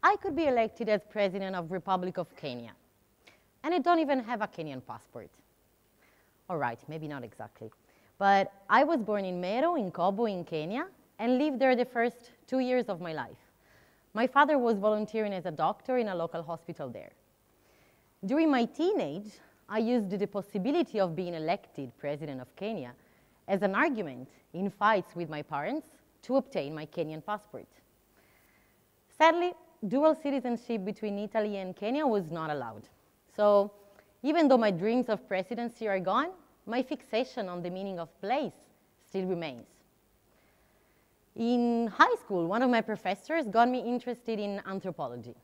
I could be elected as president of Republic of Kenya. And I don't even have a Kenyan passport. All right, maybe not exactly. But I was born in Mello, in Kobo, in Kenya, and lived there the first 2 years of my life. My father was volunteering as a doctor in a local hospital there. During my teenage, I used the possibility of being elected president of Kenya as an argument in fights with my parents to obtain my Kenyan passport. Sadly, dual citizenship between Italy and Kenya was not allowed. So even though my dreams of presidency are gone, my fixation on the meaning of place still remains. In high school, one of my professors got me interested in anthropology.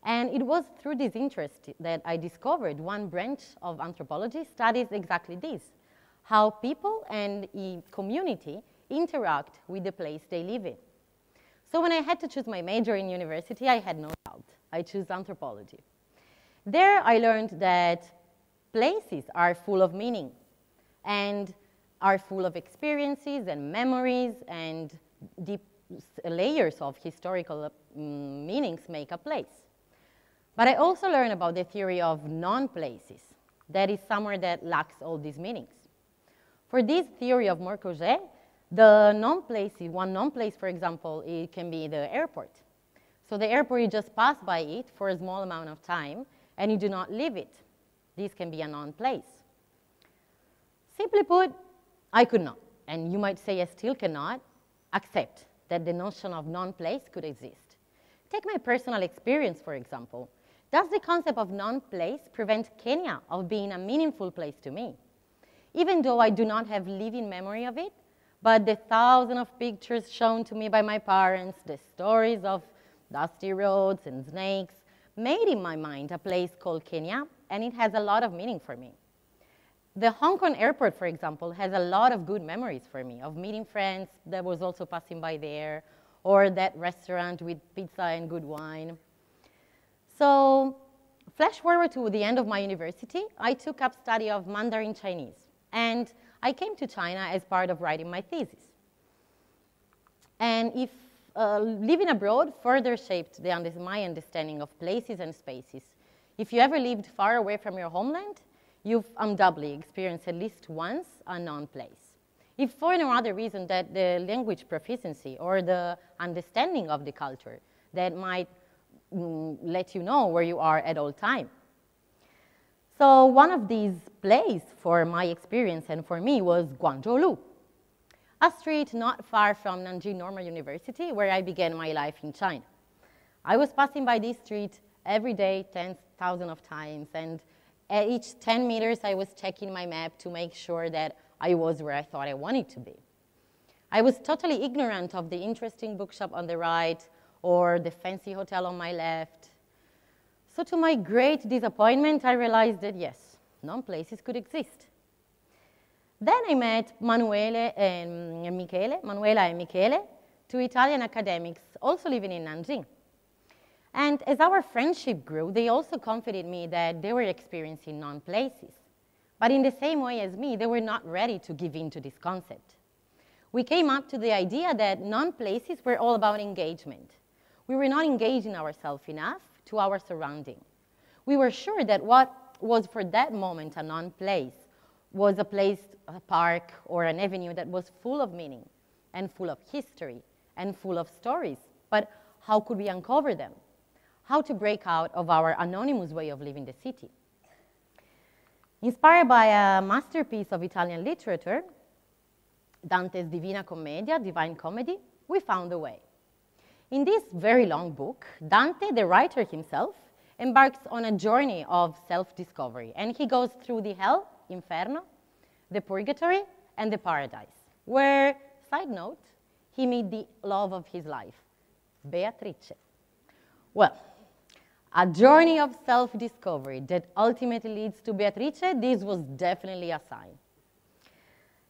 And it was through this interest that I discovered one branch of anthropology studies exactly this, how people and a community interact with the place they live in. So when I had to choose my major in university, I had no doubt. I chose anthropology. There I learned that places are full of meaning and are full of experiences and memories, and deep layers of historical meanings make a place. But I also learned about the theory of non-places, that is somewhere that lacks all these meanings. For this theory of Morcoget, the non-places, one non-place, for example, it can be the airport. So the airport, you just pass by it for a small amount of time, and you do not leave it. This can be a non-place. Simply put, I could not, and you might say I still cannot, accept that the notion of non-place could exist. Take my personal experience, for example. Does the concept of non-place prevent Kenya of being a meaningful place to me? Even though I do not have living memory of it, but the thousands of pictures shown to me by my parents, the stories of dusty roads and snakes, made in my mind a place called Kenya, and it has a lot of meaning for me. The Hong Kong airport, for example, has a lot of good memories for me of meeting friends that was also passing by there, or that restaurant with pizza and good wine. So, flash forward to the end of my university, I took up study of Mandarin Chinese, and I came to China as part of writing my thesis. And if living abroad further shaped my understanding of places and spaces. If you ever lived far away from your homeland, you've undoubtedly experienced at least once a non-place. If for no other reason that the language proficiency or the understanding of the culture that might let you know where you are at all time. So one of these places for my experience and for me was Guangzhou, a street not far from Nanjing Normal University where I began my life in China. I was passing by this street every day 10,000 of times, and at each 10 meters I was checking my map to make sure that I was where I thought I wanted to be. I was totally ignorant of the interesting bookshop on the right or the fancy hotel on my left. So to my great disappointment, I realized that yes, non-places could exist. Then I met Manuela and Michele, two Italian academics also living in Nanjing. And as our friendship grew, they also confided me that they were experiencing non-places. But in the same way as me, they were not ready to give in to this concept. We came up to the idea that non-places were all about engagement. We were not engaging ourselves enough to our surrounding. We were sure that what was for that moment a non-place was a place, a park, or an avenue that was full of meaning and full of history and full of stories. But how could we uncover them? How to break out of our anonymous way of living the city? Inspired by a masterpiece of Italian literature, Dante's Divina Commedia, Divine Comedy, we found a way. In this very long book, Dante, the writer himself, embarks on a journey of self-discovery, and he goes through the hell, Inferno, the purgatory, and the paradise, where, side note, he met the love of his life, Beatrice. Well, a journey of self-discovery that ultimately leads to Beatrice, this was definitely a sign.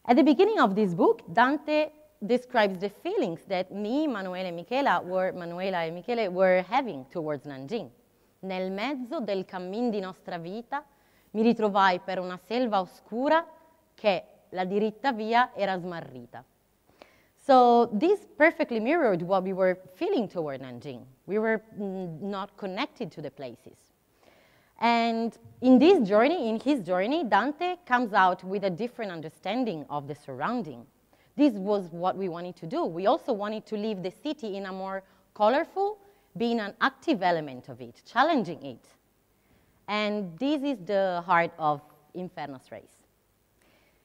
At the beginning of this book, Dante describes the feelings that me, Manuela e Michele were having towards Nanjing. Nel mezzo del cammin di nostra vita mi ritrovai per una selva oscura che la diritta via era smarrita. So this perfectly mirrored what we were feeling toward Nanjing. We were not connected to the places. And in this journey, in his journey, Dante comes out with a different understanding of the surrounding. This was what we wanted to do. We also wanted to leave the city in a more colorful, being an active element of it, challenging it. And this is the heart of Inferno's race.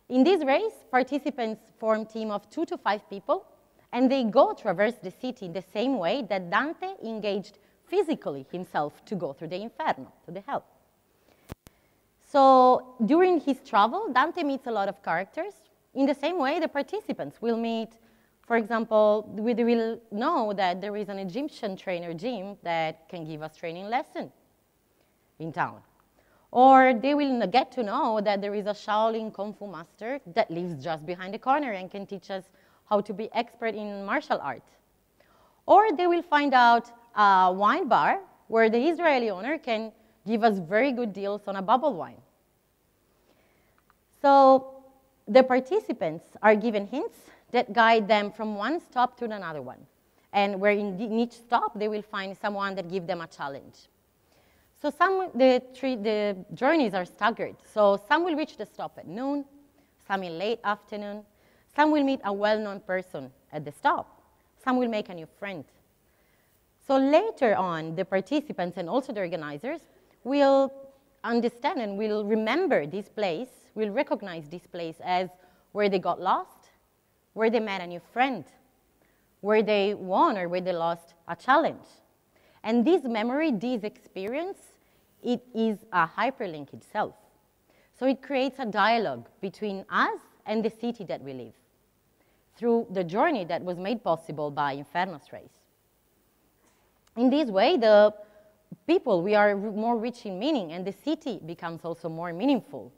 In this race, participants form a team of 2 to 5 people, and they go traverse the city in the same way that Dante engaged physically himself to go through the Inferno, to the hell. So during his travel, Dante meets a lot of characters. In the same way, the participants will meet, for example, we will know that there is an Egyptian trainer gym that can give us training lesson in town. Or they will get to know that there is a Shaolin Kung Fu master that lives just behind the corner and can teach us how to be expert in martial art. Or they will find out a wine bar where the Israeli owner can give us very good deals on a bubble wine. So the participants are given hints that guide them from one stop to another one. And where in each stop, they will find someone that gives them a challenge. So the journeys are staggered. So some will reach the stop at noon, some in late afternoon, some will meet a well-known person at the stop, some will make a new friend. So later on, the participants and also the organizers will understand and will remember this place, will recognize this place as where they got lost, where they met a new friend, where they won or where they lost a challenge. And this memory, this experience, it is a hyperlink itself. So it creates a dialogue between us and the city that we live through the journey that was made possible by Inferno's race. In this way, the people, we are more rich in meaning, and the city becomes also more meaningful.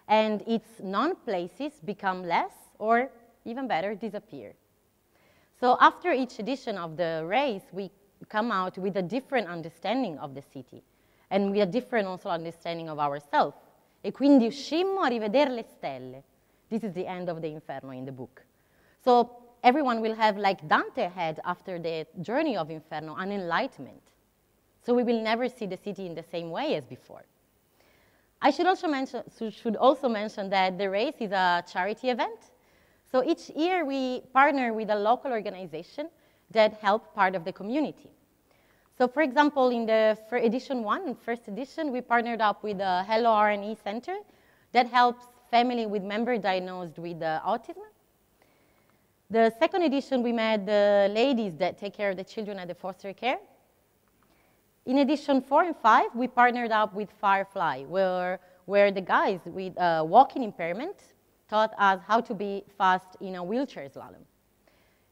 And its non-places become less, or even better, disappear. So after each edition of the race, we come out with a different understanding of the city, and with a different also understanding of ourselves. E quindi uscimmo a rivedere le stelle. This is the end of the Inferno in the book. So everyone will have, like Dante had after the journey of Inferno, an enlightenment. So we will never see the city in the same way as before. I should also mention that the race is a charity event. So each year we partner with a local organization that help part of the community. So for example, in the first edition, we partnered up with the Hello R&E Center that helps family with member diagnosed with autism. The second edition, we met the ladies that take care of the children at the foster care. In edition 4 and 5, we partnered up with Firefly, where the guys with walking impairment taught us how to be fast in a wheelchair slalom.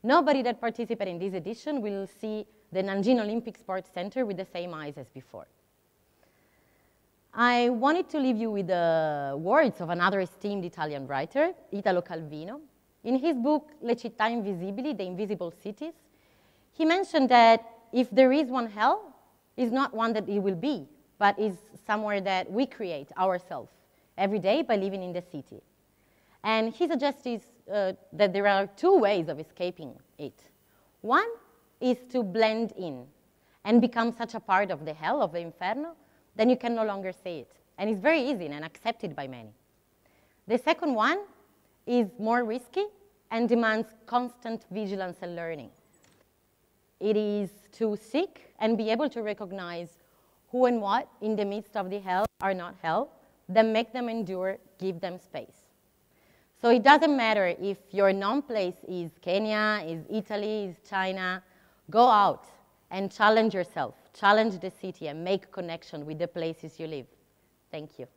Nobody that participated in this edition will see the Nanjing Olympic Sports Center with the same eyes as before. I wanted to leave you with the words of another esteemed Italian writer, Italo Calvino. In his book, Le città invisibili, The Invisible Cities, he mentioned that if there is one hell, it's not one that it will be, but is somewhere that we create ourselves every day by living in the city. And he suggests that there are 2 ways of escaping it. One is to blend in and become such a part of the hell, of the Inferno, then you can no longer say it. And it's very easy and accepted by many. The second one is more risky and demands constant vigilance and learning. It is to seek and be able to recognize who and what in the midst of the hell are not hell, then make them endure, give them space. So it doesn't matter if your non-place is Kenya, is Italy, is China, go out and challenge yourself, challenge the city and make connection with the places you live. Thank you.